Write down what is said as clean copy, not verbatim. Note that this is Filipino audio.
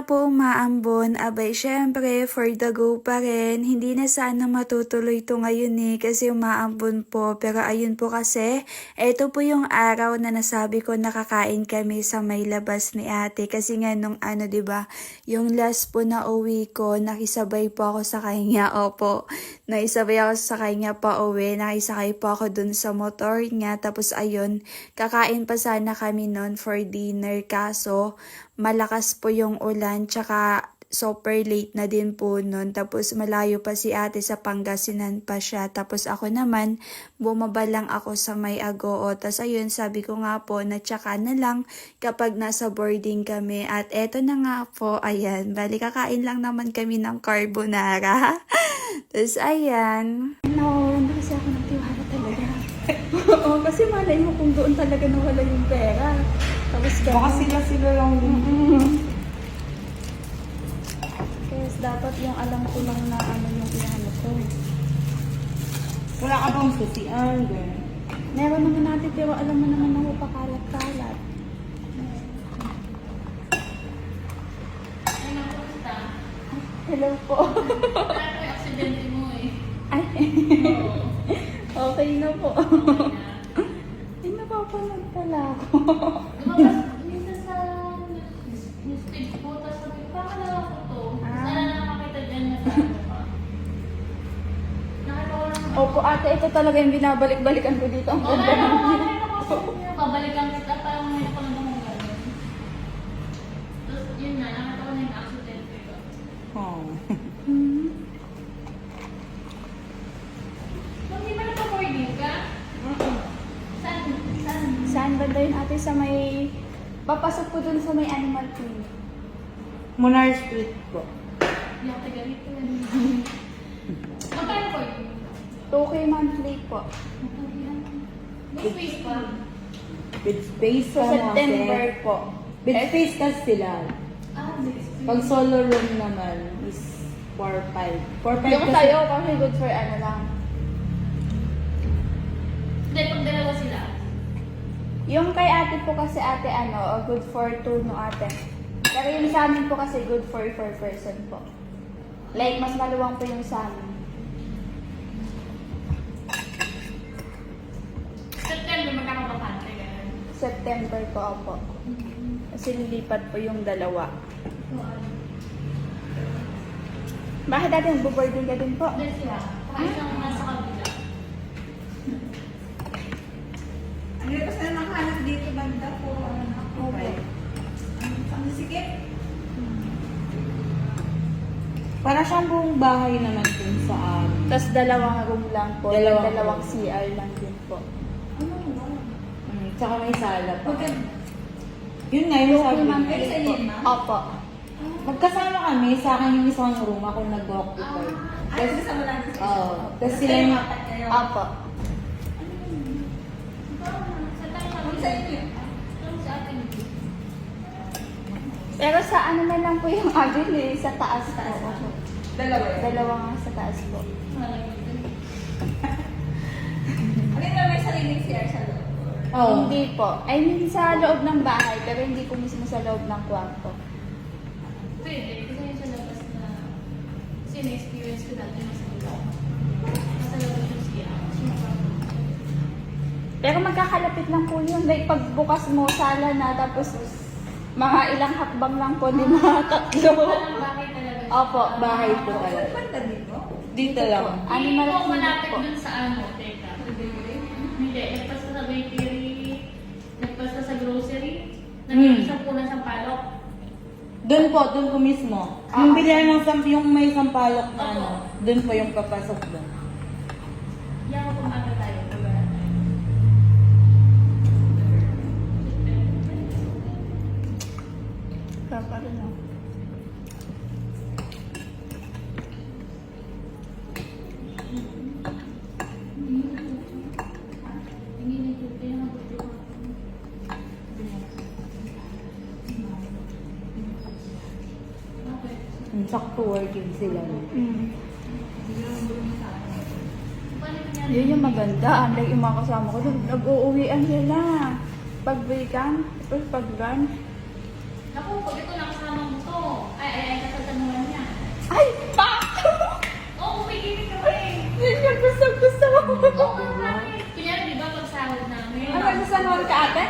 nga po umaambon, abay syempre for the go pa rin. Hindi na sana matutuloy to ngayon kasi umaambon po. Pero ayun po kasi, eto po yung araw na nasabi ko nakakain kami sa may labas ni ate. Kasi nga nung ano 'di ba, yung last po na uwi ko, nakisabay po ako sa kanya. Opo, naisabay ako sa kanya pa uwi. Nakisakay po ako dun sa motor niya. Tapos ayun, kakain pa sana kami noon for dinner. Kaso, malakas po yung ulan, tsaka super late na din po nun. Tapos malayo pa si ate sa Pangasinan pa siya. Tapos ako naman, bumaba lang ako sa may Agoo. Tapos ayun, sabi ko nga po na tsaka na lang kapag nasa boarding kami. At eto na nga po, ayan, bali kakain lang naman kami ng carbonara. Tapos ayan. Nawawalan na kasi ako ng tiwala talaga. Oo, kasi malay mo kung doon talaga nawala yung pera. Tapos Baka sila lang din. Yes, dapat yung alam ko lang na ano yung inano ko. Wala ka bang susian, girl? Meron naman natin pero alam mo naman ako pakalat-kalat. Hello po. Parang may aksidente mo Ay, Oo. okay na po. Ay, napapanood pala ako. Lumabas minsan sa newsfeed ko, tapos sabi ko, parang nalala ko to. Sana nakakita dyan na sa ano ka. Nakita ko lang. Opo ate, ito talaga yung binabalik-balikan ko dito. Ang Oo, ganda nakita ng ko. Nakita ko sa inyo. Kabalikan kita, parang may ko lang akong gano'n. Tapos yun na, nakita ko na yung aksidente ko. Oh. Hmm. So, hindi ba nagpa-boarding ka? Saan? Saan? Saan banda yun ate? Sa may... Papasok po dun sa may animal clinic. Munar Street po. Hindi ako taga rito yan. Magkano po yun? 2K monthly po. May space pa. With space Sa ka September po. With space ka sila. Ah, may space. Pag solo room naman is 4-5. 4-5 Yung tayo kasi good for ano lang. Hindi, pag dalawa sila. Yung kay ate po kasi ate ano, good for 2 no ate. Pero yung sa amin po kasi good for 4 person po. Like, mas maluwang po yung sa amin. September, magkakabakante ka. September po ako. Kasi nilipat po yung dalawa. Bakit ate, magbo-boarding ka din po? Hindi sila. Isang nasa kabila. Ano ba sa nakahanap dito banda po? Okay. Ang sikip? Para siyang buong bahay naman dun sa amin. Tapos dalawang room lang po. Dalawang Dalawang room. CR lang din po. Ano ba? Tsaka may sala pa. Maganda. Yun nga, yung sabi Okay, ma'am. ko. Ay, sa inyo, ma'am? Opo. Magkasama kami, sa akin yung isang room, ako nag-occupy. Ay, kasi sa wala na. Oo. Tapos sila yung... apat kayo. Opo. Sa tayo Ano sa inyo? sa atin. Pero sa ano na lang po yung abil sa taas po. Opo. Dalawa yun. Dalawa nga sa taas po. Ano na may sariling CR sa loob? Oo. Hindi po. I mean sa loob ng bahay, pero hindi po mismo sa loob ng kwarto. Pwede, kasi yun sa labas na kasi na-experience ko dati nasa loob. Nasa labas yung siya. Pero magkakalapit lang po yun. Like pagbukas mo, sala na, tapos mga ilang hakbang lang po, di mga tatlo. Walang bakit talaga. Opo, bahay po Saan talaga. banda dito? Dito lang. Animal Hindi po clinic malapit po. dun sa ano, teka. Hindi, nagpasta sa bakery, nagpasta sa grocery, nag-isang punan sa palok. Doon po mismo. Yung bilihan ng yung may sampalok na ano, doon po yung papasok doon. Yan ako pumaga tayo. Diba? Kaka rin ako. Hindi na ito, kaya nga buti ko. Bakit? Sakto working sila. Mm. Paano yan? Yun yung maganda. Unlike yung mga kasama ko, nag-uuwian sila. Pag weekend, tapos pag lunch. Naku, pag ito nakasama mo to, ay, kasasanuhan niya. Ay, pa! Oo, may gimmick kami. Yun yung gusto mo. Oo, bakit? Kunyari, di ba, pag sahod namin. Ano, gusto mo ka ate?